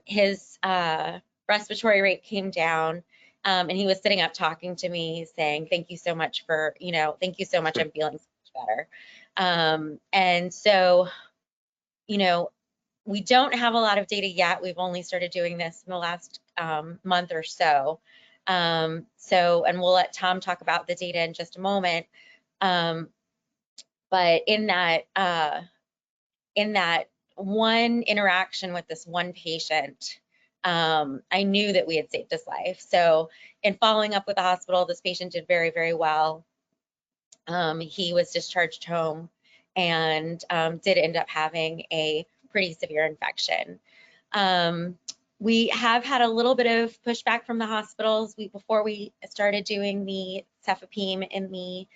His respiratory rate came down, and he was sitting up talking to me saying, thank you so much for, you know, thank you so much. I'm feeling so much better. And so, you know, we don't have a lot of data yet. We've only started doing this in the last month or so. And we'll let Tom talk about the data in just a moment. But in that one interaction with this one patient, I knew that we had saved his life. So in following up with the hospital, this patient did very, very well. He was discharged home and did end up having a pretty severe infection. We have had a little bit of pushback from the hospitals. Before we started doing the cefepime in the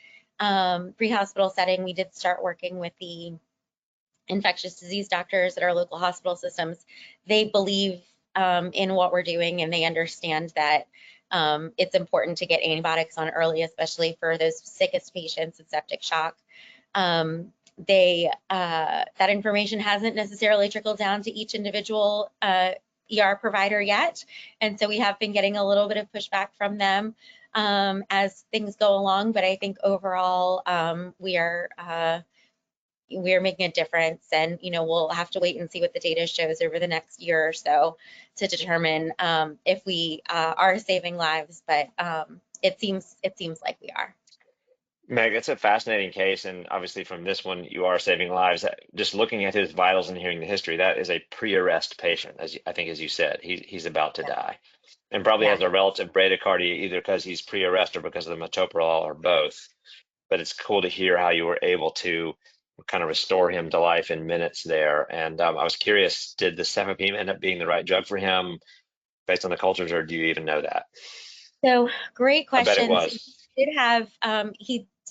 pre-hospital setting, we did start working with the infectious disease doctors at our local hospital systems. They believe in what we're doing, and they understand that it's important to get antibiotics on early, especially for those sickest patients with septic shock. That information hasn't necessarily trickled down to each individual ER provider yet, and so we have been getting a little bit of pushback from them as things go along. But I think overall we are making a difference, and you know, we'll have to wait and see what the data shows over the next year or so to determine if we are saving lives. But it seems like we are. Meg, it's a fascinating case, and obviously from this one, you are saving lives. Just looking at his vitals and hearing the history, that is a pre-arrest patient, as you said, he's about to die, and probably has a relative bradycardia either because he's pre-arrest or because of the metoprolol or both. But it's cool to hear how you were able to kind of restore him to life in minutes there. And I was curious, did the cefepime end up being the right drug for him based on the cultures, or do you even know that? So great question. I bet it was. He did have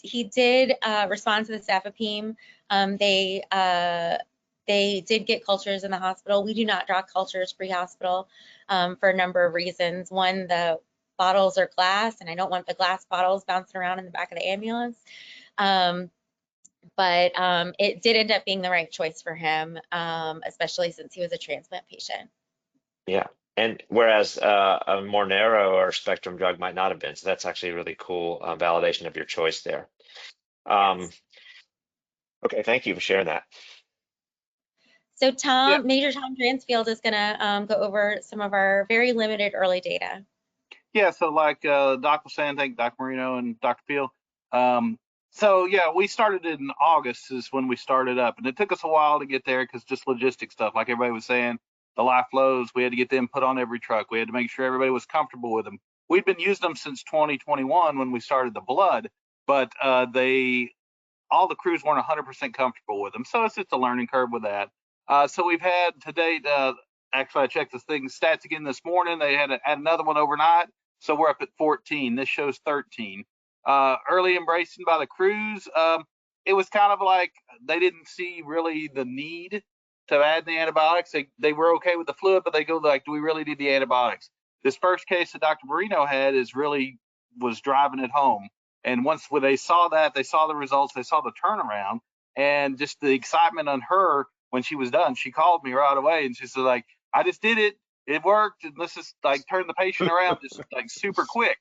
he did respond to the cefepime. They did get cultures in the hospital. We do not draw cultures pre-hospital for a number of reasons. One, the bottles are glass, and I don't want the glass bottles bouncing around in the back of the ambulance. But it did end up being the right choice for him, especially since he was a transplant patient. Yeah. And whereas a more narrow or spectrum drug might not have been. So that's actually a really cool validation of your choice there. Yes. Okay, thank you for sharing that. So Tom, Major Tom Dransfield is going to go over some of our very limited early data. Yeah, so like Doc was saying, thank Dr. Marino and Dr. Piehl. So yeah, we started in August is when we started up, and it took us a while to get there because just logistic stuff, like everybody was saying. The LifeFlows, we had to get them put on every truck. We had to make sure everybody was comfortable with them. We'd been using them since 2021 when we started the blood, but all the crews weren't 100% comfortable with them. So it's just a learning curve with that. So we've had to date, actually I checked the stats again this morning. They had to add another one overnight. So we're up at 14. This shows 13. Early embracing by the crews. It was kind of like they didn't see really the need to add the antibiotics. They were okay with the fluid, but they go like, do we really need the antibiotics? This first case that Dr. Marino had was driving it home. And once when they saw that, they saw the results, they saw the turnaround, And just the excitement on her when she was done, she called me right away and she said, like, I just did it. It worked. And let's just like turn the patient around just like super quick.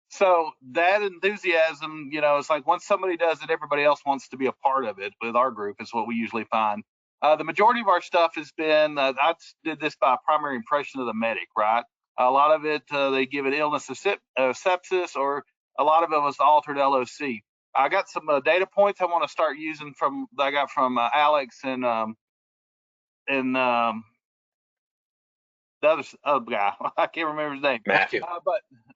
So that enthusiasm, you know, it's like once somebody does it, everybody else wants to be a part of it. With our group is what we usually find. The majority of our stuff has been, I did this by primary impression of the medic, right? A lot of it, they give it illness of sepsis, or a lot of it was altered LOC. I got some data points I want to start using that I got from Alex and the other guy. I can't remember his name. Matthew.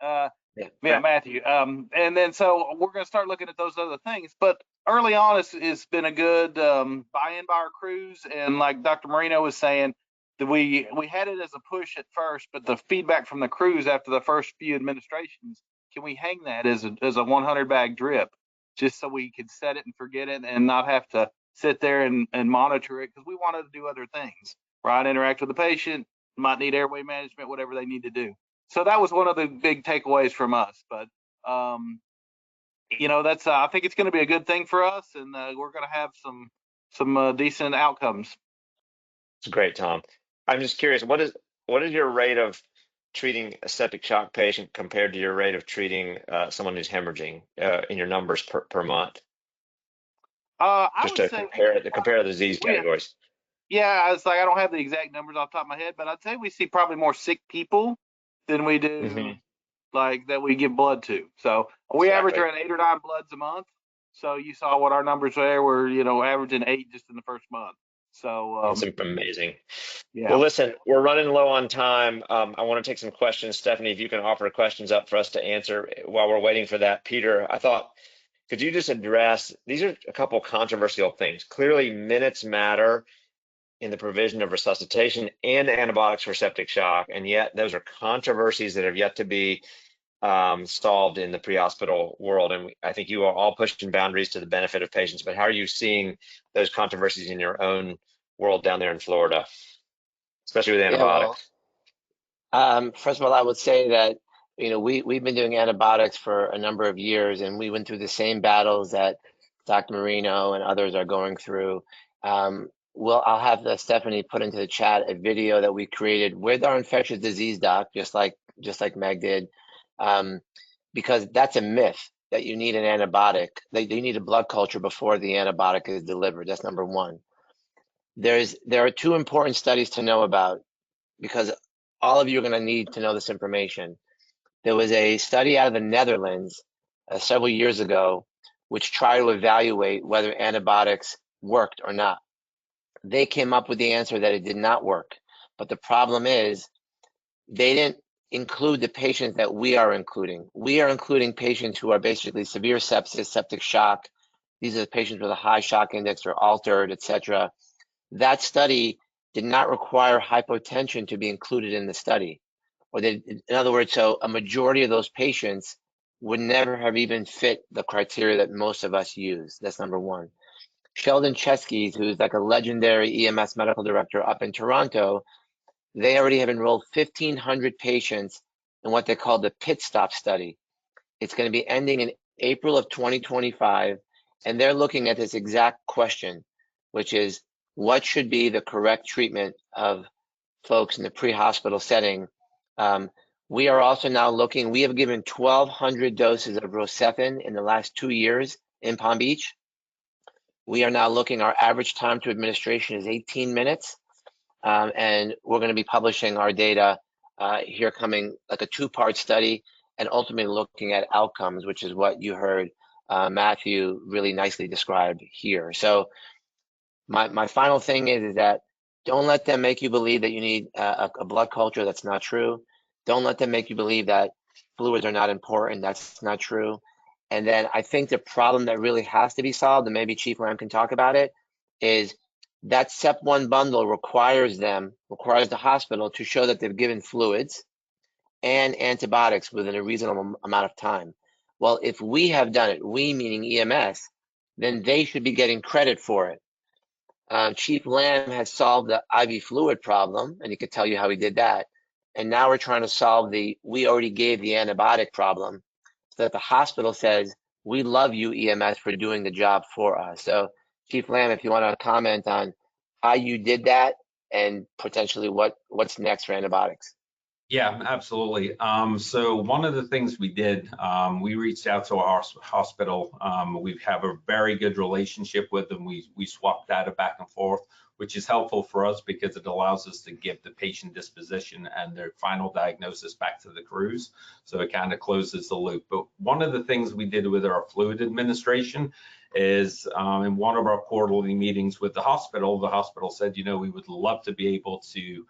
Yeah, Matthew. And then so we're going to start looking at those other things. But early on, it's been a good buy-in by our crews. And like Dr. Marino was saying, that we had it as a push at first, but the feedback from the crews after the first few administrations, can we hang that as a 100 bag drip, just so we could set it and forget it and not have to sit there and monitor it, because we wanted to do other things, right? Interact with the patient, might need airway management, whatever they need to do. So that was one of the big takeaways from us. But you know, that's I think it's going to be a good thing for us, and we're going to have some decent outcomes. It's great, Tom. I'm just curious, what is your rate of treating a septic shock patient compared to your rate of treating someone who's hemorrhaging in your numbers per month? Just to compare the disease categories. Yeah, it's like I don't have the exact numbers off the top of my head, but I'd say we see probably more sick people than we do like that we give blood to. So we average around 8 or 9 bloods a month. So you saw what our numbers there were, you know, averaging 8 just in the first month. So that's amazing. Yeah. Well, listen, we're running low on time. I want to take some questions. Stephanie, if you can offer questions up for us to answer while we're waiting for that. Peter, I thought, could you just address, these are a couple controversial things. Clearly, minutes matter in the provision of resuscitation and antibiotics for septic shock, and yet those are controversies that have yet to be solved in the pre-hospital world. And I think you are all pushing boundaries to the benefit of patients, but how are you seeing those controversies in your own world down there in Florida, especially with antibiotics? First of all, I would say that, you know, we've been doing antibiotics for a number of years, and we went through the same battles that Dr. Marino and others are going through. I'll have Stephanie put into the chat a video that we created with our infectious disease doc, just like Meg did, because that's a myth that you need an antibiotic. They need a blood culture before the antibiotic is delivered. That's number one. There are 2 important studies to know about, because all of you are going to need to know this information. There was a study out of the Netherlands several years ago, which tried to evaluate whether antibiotics worked or not. They came up with the answer that it did not work. But the problem is they didn't include the patients that we are including. We are including patients who are basically severe sepsis, septic shock. These are the patients with a high shock index or altered, etc. That study did not require hypotension to be included in the study. In other words, so a majority of those patients would never have even fit the criteria that most of us use. That's number one. Sheldon Chesky, who's like a legendary EMS medical director up in Toronto, they already have enrolled 1,500 patients in what they call the pit stop study. It's going to be ending in April of 2025, and they're looking at this exact question, which is what should be the correct treatment of folks in the pre-hospital setting. We are also now looking, we have given 1,200 doses of Rocephin in the last 2 years in Palm Beach. We are now looking, our average time to administration is 18 minutes. And we're going to be publishing our data here coming, like a 2-part study, and ultimately looking at outcomes, which is what you heard Matthew really nicely describe here. So my final thing is that don't let them make you believe that you need a blood culture. That's not true. Don't let them make you believe that fluids are not important. That's not true. And then I think the problem that really has to be solved, and maybe Chief Lamb can talk about it, is that SEP1 bundle requires the hospital to show that they've given fluids and antibiotics within a reasonable amount of time. Well, if we have done it, we meaning EMS, then they should be getting credit for it. Chief Lamb has solved the IV fluid problem, and he could tell you how he did that. And now we're trying to solve we already gave the antibiotic problem, so that the hospital says, we love you, EMS, for doing the job for us. So Chief Lamb, if you want to comment on how you did that and potentially what's next for antibiotics. Yeah, absolutely. So one of the things we did, we reached out to our hospital. We have a very good relationship with them. We swap data back and forth, which is helpful for us because it allows us to give the patient disposition and their final diagnosis back to the crews. So it kind of closes the loop. But one of the things we did with our fluid administration is in one of our quarterly meetings with the hospital said, you know, we would love to be able to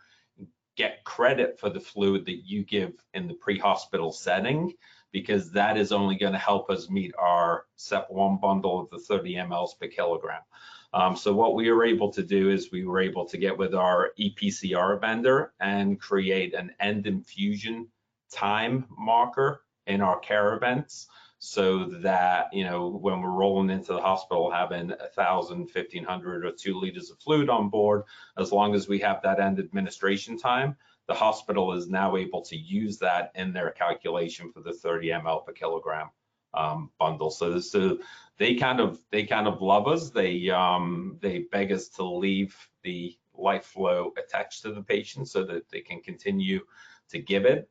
get credit for the fluid that you give in the pre-hospital setting, because that is only going to help us meet our SEP1 bundle of the 30 mLs per kilogram. So what we were able to do is we were able to get with our EPCR vendor and create an end infusion time marker in our care events, so that, you know, when we're rolling into the hospital having 1,000, 1,500 or 2 liters of fluid on board, as long as we have that end administration time, the hospital is now able to use that in their calculation for the 30 ml per kilogram bundle. So they kind of love us. They beg us to leave the LifeFlow attached to the patient so that they can continue to give it.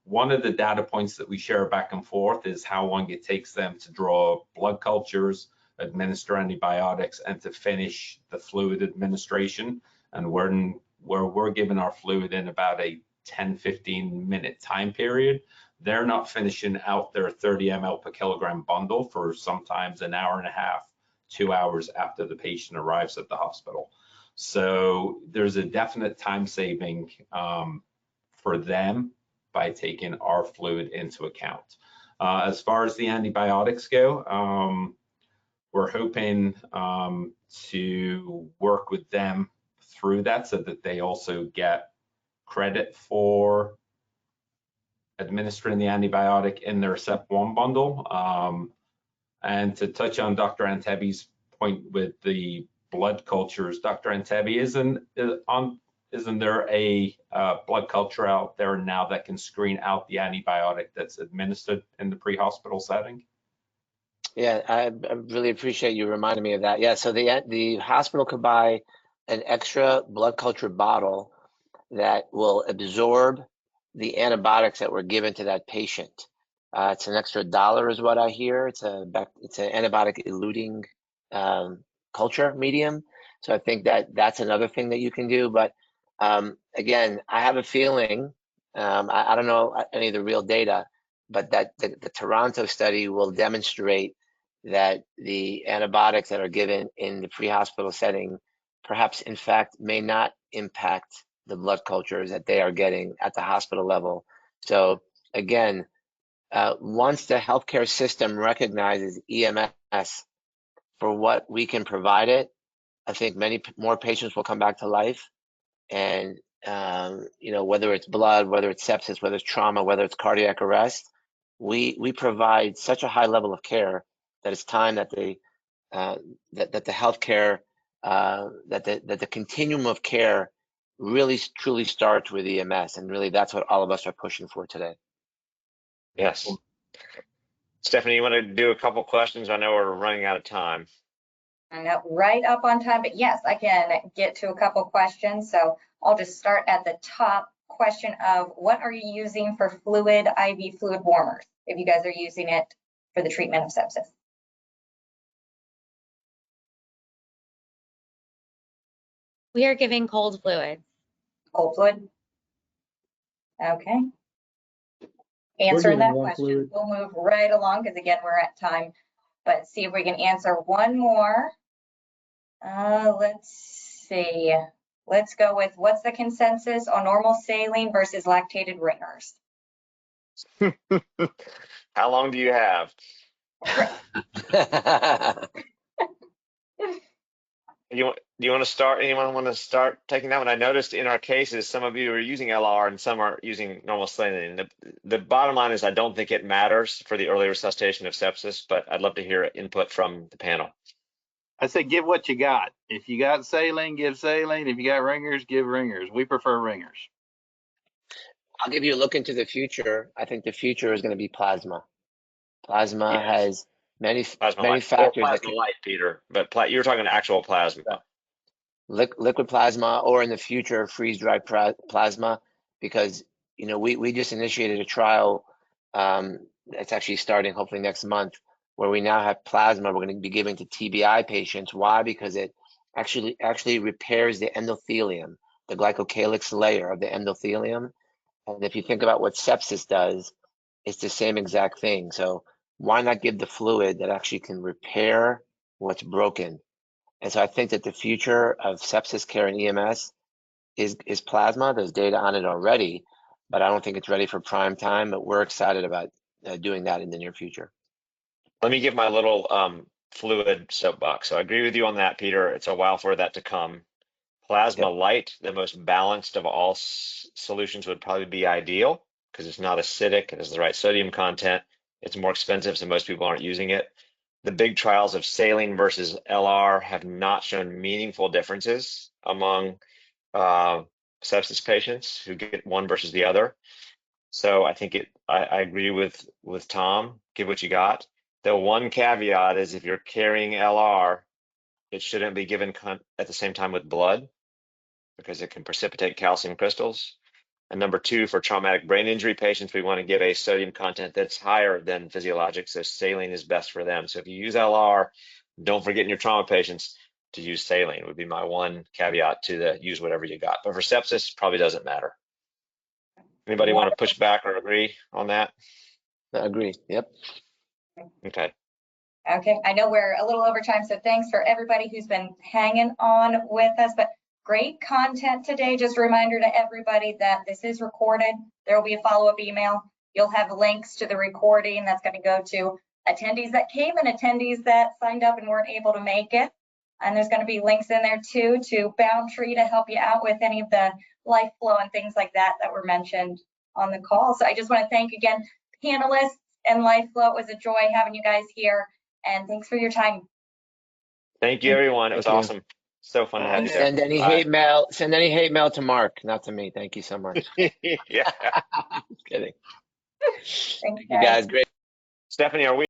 One of the data points that we share back and forth is how long it takes them to draw blood cultures, administer antibiotics, and to finish the fluid administration. And where we're giving our fluid in about a 10-15 minute time period, they're not finishing out their 30 ml per kilogram bundle for sometimes an hour and a half, 2 hours after the patient arrives at the hospital. So there's a definite time saving for them by taking our fluid into account. As far as the antibiotics go, we're hoping to work with them through that so that they also get credit for administering the antibiotic in their SEP1 bundle. And to touch on Dr. Antevy's point with the blood cultures, Dr. Antevy, isn't there a blood culture out there now that can screen out the antibiotic that's administered in the pre-hospital setting? Yeah, I really appreciate you reminding me of that. Yeah, so the hospital could buy an extra blood culture bottle that will absorb the antibiotics that were given to that patient. It's an extra $1 is what I hear. It's an antibiotic eluting culture medium. So I think that's another thing that you can do. But again, I have a feeling, I don't know any of the real data, but that the Toronto study will demonstrate that the antibiotics that are given in the pre-hospital setting, perhaps in fact, may not impact the blood cultures that they are getting at the hospital level. So again, once the healthcare system recognizes EMS for what we can provide it, I think many more patients will come back to life. And you know, whether it's blood, whether it's sepsis, whether it's trauma, whether it's cardiac arrest, we provide such a high level of care that it's time that the healthcare that the continuum of care really truly starts with EMS, and really that's what all of us are pushing for today. Yes. Stephanie, you want to do a couple questions? I know we're running out of time. I'm not right up on time, but yes, I can get to a couple questions. So I'll just start at the top question of what are you using for fluid, IV fluid warmers, if you guys are using it for the treatment of sepsis? We are giving cold fluids. Cold fluid? Okay. Answering that question, fluid. we'll move right along because again, we're at time, but see if we can answer one more. Let's see. Let's go with what's the consensus on normal saline versus lactated ringers? How long do you have? Do you want to start? Anyone want to start taking that one? I noticed in our cases, some of you are using LR and some are using normal saline. The bottom line is I don't think it matters for the early resuscitation of sepsis, but I'd love to hear input from the panel. I say give what you got. If you got saline, give saline. If you got ringers, give ringers. We prefer ringers. I'll give you a look into the future. I think the future is going to be plasma. Plasma Yes. has many Plasma many light. Or factors that plasma light, Peter, but you were talking actual plasma. liquid plasma, or in the future freeze-dried plasma, because we just initiated a trial that's actually starting hopefully next month, where we now have plasma we're going to be giving to TBI patients. Why? Because it actually repairs the endothelium, the glycocalyx layer of the endothelium. And if you think about what sepsis does, it's the same exact thing. So why not give the fluid that actually can repair what's broken? And so I think that the future of sepsis care in EMS is plasma. There's data on it already, but I don't think it's ready for prime time. But we're excited about doing that in the near future. Let me give my little fluid soapbox. So I agree with you on that, Peter. It's a while for that to come. Plasma light, the most balanced of all solutions, would probably be ideal because it's not acidic, it has the right sodium content. It's more expensive, so most people aren't using it. The big trials of saline versus LR have not shown meaningful differences among sepsis patients who get one versus the other. So I think I agree with Tom. Give what you got. The one caveat is if you're carrying LR, it shouldn't be given at the same time with blood, because it can precipitate calcium crystals. And number two, for traumatic brain injury patients, we want to give a sodium content that's higher than physiologic, so saline is best for them. So if you use LR, don't forget in your trauma patients to use saline, would be my one caveat to the use whatever you got. But for sepsis, probably doesn't matter. Anybody want to push back or agree on that? I agree. Yep. Okay. Okay, I know we're a little over time, so thanks for everybody who's been hanging on with us, but great content today. Just a reminder to everybody that this is recorded. There will be a follow-up email. You'll have links to the recording that's going to go to attendees that came and attendees that signed up and weren't able to make it. And there's going to be links in there too to Boundtree to help you out with any of the LifeFlow and things like that that were mentioned on the call. So I just want to thank again panelists and LifeFlow. It was a joy having you guys here. And thanks for your time. Thank you, everyone. It was awesome. So fun to have you there. Send any hate mail. Send any hate mail to Mark, not to me. Thank you so much. Yeah. Just kidding. Thanks, You guys, great. Stephanie, are we